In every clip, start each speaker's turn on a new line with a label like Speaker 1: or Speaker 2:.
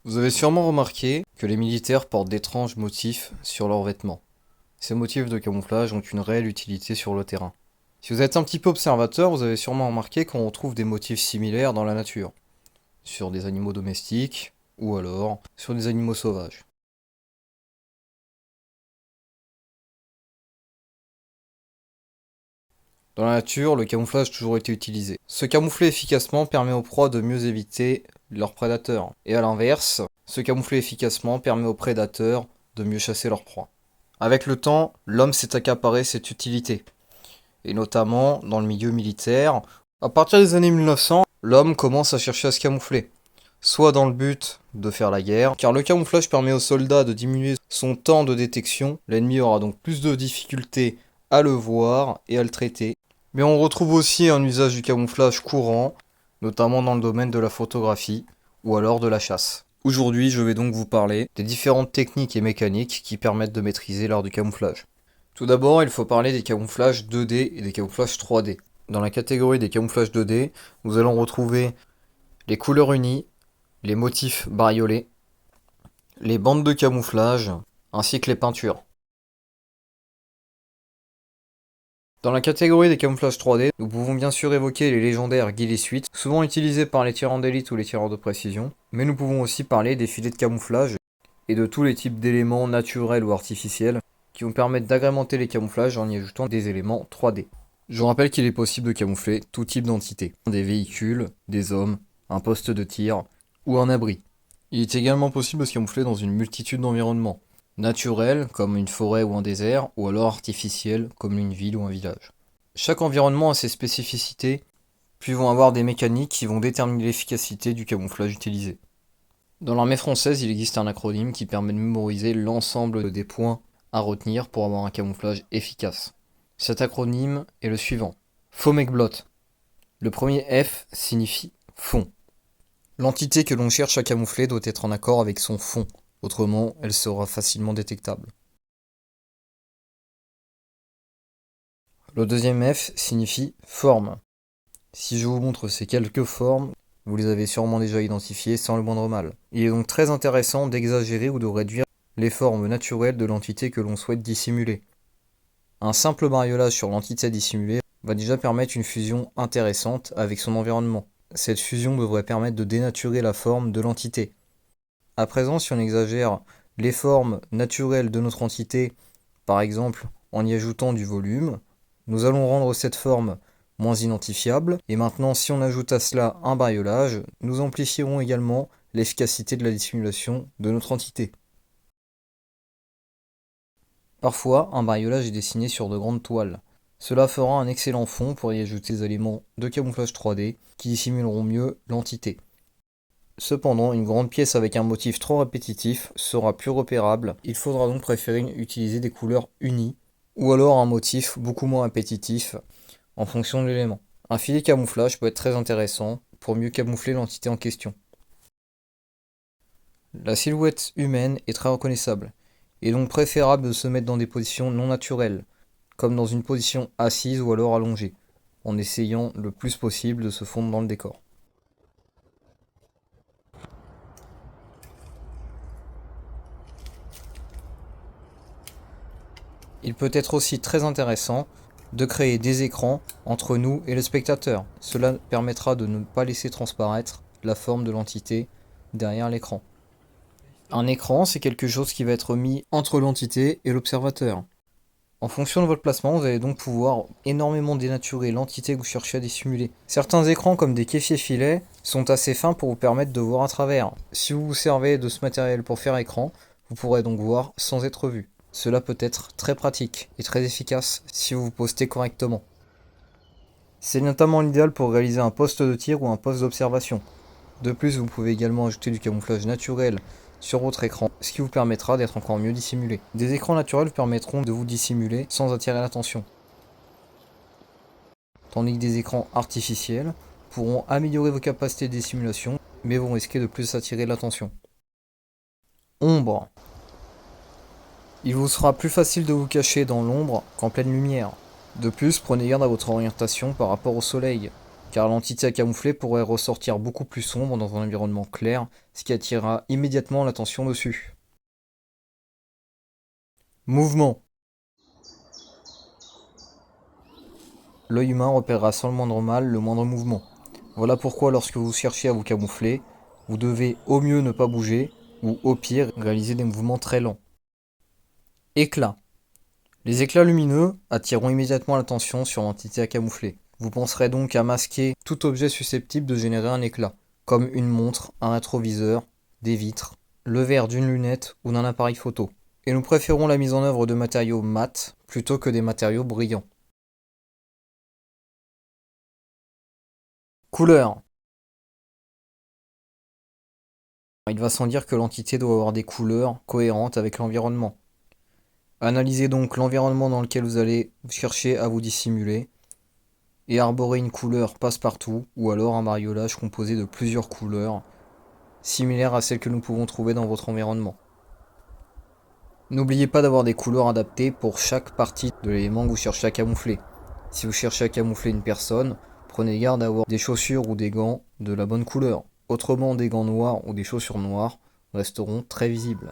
Speaker 1: Vous avez sûrement remarqué que les militaires portent d'étranges motifs sur leurs vêtements. Ces motifs de camouflage ont une réelle utilité sur le terrain. Si vous êtes un petit peu observateur, vous avez sûrement remarqué qu'on retrouve des motifs similaires dans la nature, sur des animaux domestiques ou alors sur des animaux sauvages. Dans la nature, le camouflage a toujours été utilisé. Se camoufler efficacement permet aux proies de mieux éviter leurs prédateurs. Et à l'inverse, se camoufler efficacement permet aux prédateurs de mieux chasser leurs proies. Avec le temps, l'homme s'est accaparé cette utilité, et notamment dans le milieu militaire. À partir des années 1900, l'homme commence à chercher à se camoufler, soit dans le but de faire la guerre, car le camouflage permet aux soldats de diminuer son temps de détection, l'ennemi aura donc plus de difficultés à le voir et à le traiter. Mais on retrouve aussi un usage du camouflage courant, notamment dans le domaine de la photographie ou alors de la chasse. Aujourd'hui, je vais donc vous parler des différentes techniques et mécaniques qui permettent de maîtriser l'art du camouflage. Tout d'abord, il faut parler des camouflages 2D et des camouflages 3D. Dans la catégorie des camouflages 2D, nous allons retrouver les couleurs unies, les motifs bariolés, les bandes de camouflage, ainsi que les peintures. Dans la catégorie des camouflages 3D, nous pouvons bien sûr évoquer les légendaires ghillie suites, souvent utilisés par les tireurs d'élite ou les tireurs de précision, mais nous pouvons aussi parler des filets de camouflage et de tous les types d'éléments naturels ou artificiels qui vont permettre d'agrémenter les camouflages en y ajoutant des éléments 3D. Je vous rappelle qu'il est possible de camoufler tout type d'entité, des véhicules, des hommes, un poste de tir ou un abri. Il est également possible de se camoufler dans une multitude d'environnements, naturels comme une forêt ou un désert, ou alors artificiels comme une ville ou un village. Chaque environnement a ses spécificités, puis vont avoir des mécaniques qui vont déterminer l'efficacité du camouflage utilisé. Dans l'armée française, il existe un acronyme qui permet de mémoriser l'ensemble des points à retenir pour avoir un camouflage efficace. Cet acronyme est le suivant. FOMECBLOT. Le premier F signifie fond. L'entité que l'on cherche à camoufler doit être en accord avec son fond, autrement elle sera facilement détectable. Le deuxième F signifie forme. Si je vous montre ces quelques formes, vous les avez sûrement déjà identifiées sans le moindre mal. Il est donc très intéressant d'exagérer ou de réduire les formes naturelles de l'entité que l'on souhaite dissimuler. Un simple bariolage sur l'entité dissimulée va déjà permettre une fusion intéressante avec son environnement. Cette fusion devrait permettre de dénaturer la forme de l'entité. À présent, si on exagère les formes naturelles de notre entité, par exemple en y ajoutant du volume, nous allons rendre cette forme moins identifiable. Et maintenant, si on ajoute à cela un bariolage, nous amplifierons également l'efficacité de la dissimulation de notre entité. Parfois, un bariolage est dessiné sur de grandes toiles. Cela fera un excellent fond pour y ajouter des éléments de camouflage 3D qui dissimuleront mieux l'entité. Cependant, une grande pièce avec un motif trop répétitif sera plus repérable. Il faudra donc préférer utiliser des couleurs unies ou alors un motif beaucoup moins répétitif en fonction de l'élément. Un filet camouflage peut être très intéressant pour mieux camoufler l'entité en question. La silhouette humaine est très reconnaissable. Il est donc préférable de se mettre dans des positions non naturelles, comme dans une position assise ou alors allongée, en essayant le plus possible de se fondre dans le décor. Il peut être aussi très intéressant de créer des écrans entre nous et le spectateur. Cela permettra de ne pas laisser transparaître la forme de l'entité derrière l'écran. Un écran, c'est quelque chose qui va être mis entre l'entité et l'observateur. En fonction de votre placement, vous allez donc pouvoir énormément dénaturer l'entité que vous cherchez à dissimuler. Certains écrans, comme des kéfiers filets, sont assez fins pour vous permettre de voir à travers. Si vous vous servez de ce matériel pour faire écran, vous pourrez donc voir sans être vu. Cela peut être très pratique et très efficace si vous vous postez correctement. C'est notamment l'idéal pour réaliser un poste de tir ou un poste d'observation. De plus, vous pouvez également ajouter du camouflage naturel sur votre écran, ce qui vous permettra d'être encore mieux dissimulé. Des écrans naturels vous permettront de vous dissimuler sans attirer l'attention. Tandis que des écrans artificiels pourront améliorer vos capacités de dissimulation, mais vont risquer de plus attirer l'attention. Ombre. Il vous sera plus facile de vous cacher dans l'ombre qu'en pleine lumière. De plus, prenez garde à votre orientation par rapport au soleil, car l'entité à camoufler pourrait ressortir beaucoup plus sombre dans un environnement clair, ce qui attirera immédiatement l'attention dessus. Mouvement. L'œil humain repérera sans le moindre mal le moindre mouvement. Voilà pourquoi lorsque vous cherchez à vous camoufler, vous devez au mieux ne pas bouger, ou au pire réaliser des mouvements très lents. Éclat. Les éclats lumineux attireront immédiatement l'attention sur l'entité à camoufler. Vous penserez donc à masquer tout objet susceptible de générer un éclat, comme une montre, un rétroviseur, des vitres, le verre d'une lunette ou d'un appareil photo. Et nous préférons la mise en œuvre de matériaux mat plutôt que des matériaux brillants. Couleur. Il va sans dire que l'entité doit avoir des couleurs cohérentes avec l'environnement. Analysez donc l'environnement dans lequel vous allez chercher à vous dissimuler et arborer une couleur passe-partout ou alors un bariolage composé de plusieurs couleurs similaires à celles que nous pouvons trouver dans votre environnement. N'oubliez pas d'avoir des couleurs adaptées pour chaque partie de l'élément que vous cherchez à camoufler. Si vous cherchez à camoufler une personne, prenez garde d'avoir des chaussures ou des gants de la bonne couleur. Autrement, des gants noirs ou des chaussures noires resteront très visibles.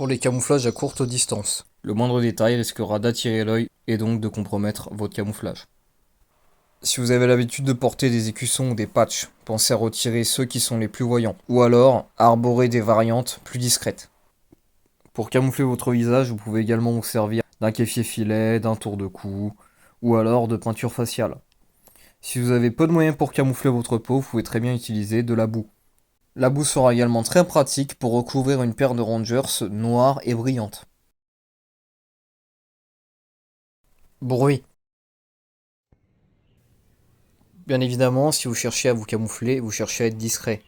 Speaker 1: Pour les camouflages à courte distance, le moindre détail risquera d'attirer l'œil et donc de compromettre votre camouflage. Si vous avez l'habitude de porter des écussons ou des patchs, pensez à retirer ceux qui sont les plus voyants, ou alors à arborer des variantes plus discrètes. Pour camoufler votre visage, vous pouvez également vous servir d'un keffier-filet, d'un tour de cou, ou alors de peinture faciale. Si vous avez peu de moyens pour camoufler votre peau, vous pouvez très bien utiliser de la boue. La boue sera également très pratique pour recouvrir une paire de Rangers noire et brillante. Bruit. Bien évidemment, si vous cherchez à vous camoufler, vous cherchez à être discret.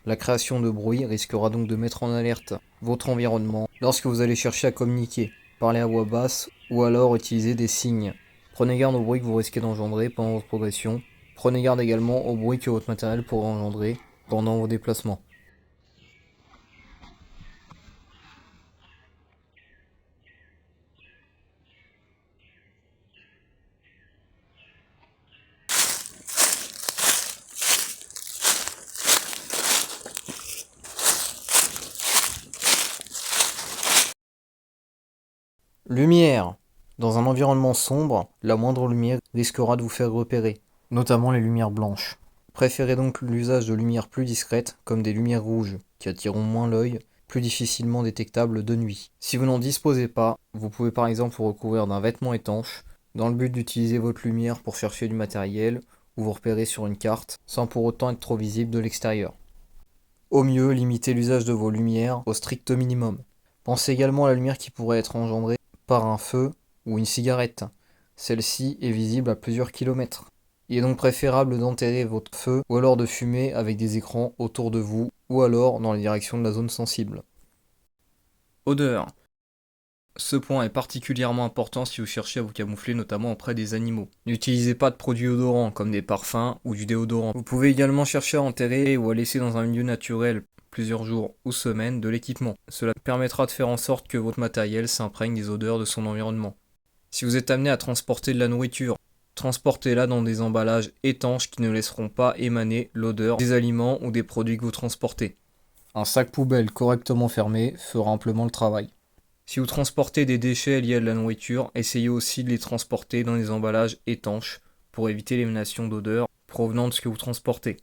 Speaker 1: La création de bruit risquera donc de mettre en alerte votre environnement lorsque vous allez chercher à communiquer, parler à voix basse ou alors utiliser des signes. Prenez garde au bruit que vous risquez d'engendrer pendant votre progression. Prenez garde également au bruit que votre matériel pourra engendrer pendant vos déplacements. Lumière. Dans un environnement sombre, la moindre lumière risquera de vous faire repérer, notamment les lumières blanches. Préférez donc l'usage de lumières plus discrètes, comme des lumières rouges, qui attireront moins l'œil, plus difficilement détectables de nuit. Si vous n'en disposez pas, vous pouvez par exemple vous recouvrir d'un vêtement étanche, dans le but d'utiliser votre lumière pour chercher du matériel, ou vous repérer sur une carte, sans pour autant être trop visible de l'extérieur. Au mieux, limitez l'usage de vos lumières au strict minimum. Pensez également à la lumière qui pourrait être engendrée par un feu ou une cigarette. Celle-ci est visible à plusieurs kilomètres. Il est donc préférable d'enterrer votre feu ou alors de fumer avec des écrans autour de vous ou alors dans la direction de la zone sensible. Odeur. Ce point est particulièrement important si vous cherchez à vous camoufler notamment auprès des animaux. N'utilisez pas de produits odorants comme des parfums ou du déodorant. Vous pouvez également chercher à enterrer ou à laisser dans un milieu naturel plusieurs jours ou semaines de l'équipement. Cela permettra de faire en sorte que votre matériel s'imprègne des odeurs de son environnement. Si vous êtes amené à transporter de la nourriture, transportez-la dans des emballages étanches qui ne laisseront pas émaner l'odeur des aliments ou des produits que vous transportez. Un sac poubelle correctement fermé fera amplement le travail. Si vous transportez des déchets liés à de la nourriture, essayez aussi de les transporter dans des emballages étanches pour éviter l'émanation d'odeurs provenant de ce que vous transportez.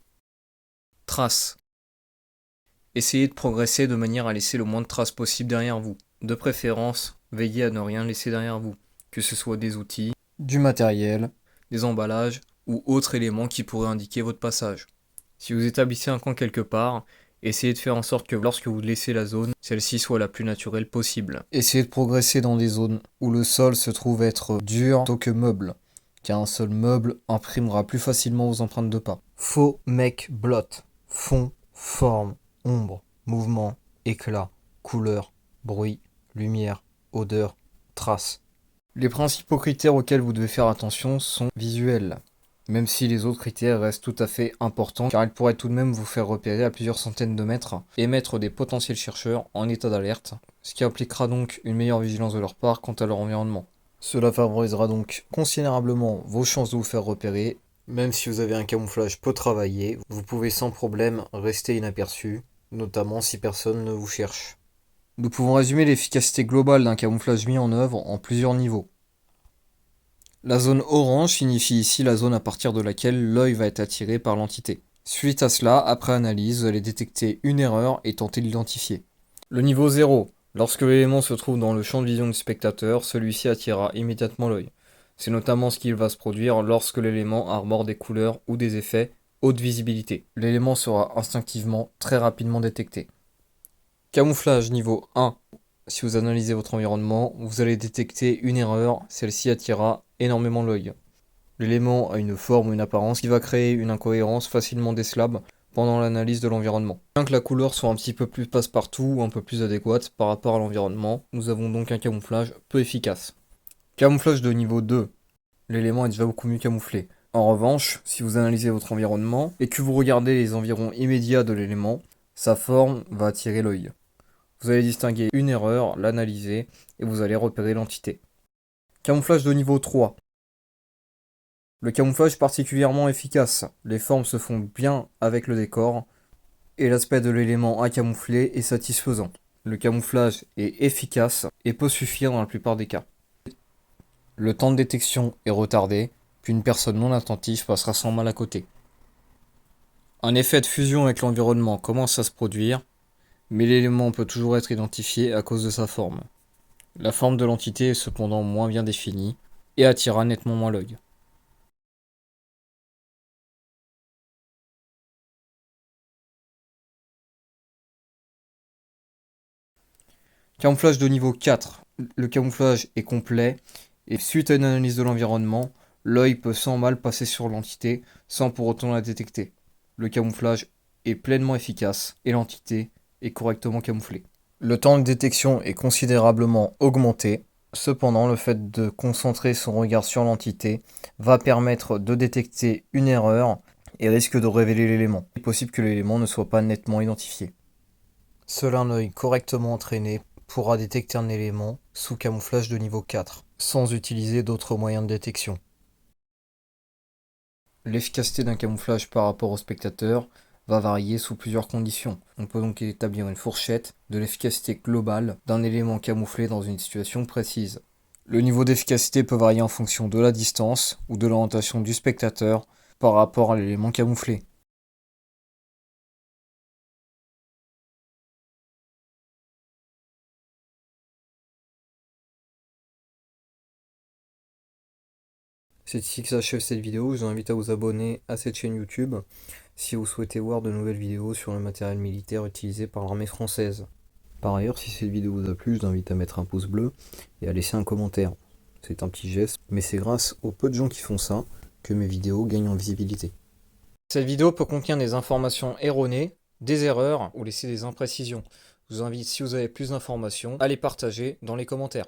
Speaker 1: Traces. Essayez de progresser de manière à laisser le moins de traces possible derrière vous. De préférence, veillez à ne rien laisser derrière vous, que ce soit des outils, du matériel, des emballages ou autres éléments qui pourraient indiquer votre passage. Si vous établissez un camp quelque part, essayez de faire en sorte que lorsque vous laissez la zone, celle-ci soit la plus naturelle possible. Essayez de progresser dans des zones où le sol se trouve être dur plutôt que meuble, car un seul meuble imprimera plus facilement vos empreintes de pas. Faux mec blot. Fond, forme, ombre, mouvement, éclat, couleur, bruit, lumière, odeur, traces. Les principaux critères auxquels vous devez faire attention sont visuels, même si les autres critères restent tout à fait importants, car ils pourraient tout de même vous faire repérer à plusieurs centaines de mètres et mettre des potentiels chercheurs en état d'alerte, ce qui impliquera donc une meilleure vigilance de leur part quant à leur environnement. Cela favorisera donc considérablement vos chances de vous faire repérer. Même si vous avez un camouflage peu travaillé, vous pouvez sans problème rester inaperçu, notamment si personne ne vous cherche. Nous pouvons résumer l'efficacité globale d'un camouflage mis en œuvre en plusieurs niveaux. La zone orange signifie ici la zone à partir de laquelle l'œil va être attiré par l'entité. Suite à cela, après analyse, vous allez détecter une erreur et tenter de l'identifier. Le niveau 0. Lorsque l'élément se trouve dans le champ de vision du spectateur, celui-ci attirera immédiatement l'œil. C'est notamment ce qui va se produire lorsque l'élément arbore des couleurs ou des effets haute visibilité. L'élément sera instinctivement très rapidement détecté. Camouflage niveau 1. Si vous analysez votre environnement, vous allez détecter une erreur, celle-ci attirera énormément l'œil. L'élément a une forme ou une apparence qui va créer une incohérence facilement décelable pendant l'analyse de l'environnement. Bien que la couleur soit un petit peu plus passe-partout ou un peu plus adéquate par rapport à l'environnement, nous avons donc un camouflage peu efficace. Camouflage de niveau 2. L'élément est déjà beaucoup mieux camouflé. En revanche, si vous analysez votre environnement et que vous regardez les environs immédiats de l'élément, sa forme va attirer l'œil. Vous allez distinguer une erreur, l'analyser et vous allez repérer l'entité. Camouflage de niveau 3. Le camouflage est particulièrement efficace. Les formes se font bien avec le décor et l'aspect de l'élément à camoufler est satisfaisant. Le camouflage est efficace et peut suffire dans la plupart des cas. Le temps de détection est retardé, puis une personne non attentive passera sans mal à côté. Un effet de fusion avec l'environnement commence à se produire, mais l'élément peut toujours être identifié à cause de sa forme. La forme de l'entité est cependant moins bien définie et attirera nettement moins l'œil. Camouflage de niveau 4. Le camouflage est complet et suite à une analyse de l'environnement, l'œil peut sans mal passer sur l'entité sans pour autant la détecter. Le camouflage est pleinement efficace et l'entité est correctement camouflée. Le temps de détection est considérablement augmenté. Cependant, le fait de concentrer son regard sur l'entité va permettre de détecter une erreur et risque de révéler l'élément. Il est possible que l'élément ne soit pas nettement identifié. Seul un œil correctement entraîné pourra détecter un élément sous camouflage de niveau 4, sans utiliser d'autres moyens de détection. L'efficacité d'un camouflage par rapport au spectateur va varier sous plusieurs conditions. On peut donc établir une fourchette de l'efficacité globale d'un élément camouflé dans une situation précise. Le niveau d'efficacité peut varier en fonction de la distance ou de l'orientation du spectateur par rapport à l'élément camouflé. C'est ici que s'achève cette vidéo, je vous invite à vous abonner à cette chaîne YouTube si vous souhaitez voir de nouvelles vidéos sur le matériel militaire utilisé par l'armée française. Par ailleurs, si cette vidéo vous a plu, je vous invite à mettre un pouce bleu et à laisser un commentaire. C'est un petit geste, mais c'est grâce aux peu de gens qui font ça que mes vidéos gagnent en visibilité. Cette vidéo peut contenir des informations erronées, des erreurs ou laisser des imprécisions. Je vous invite, si vous avez plus d'informations, à les partager dans les commentaires.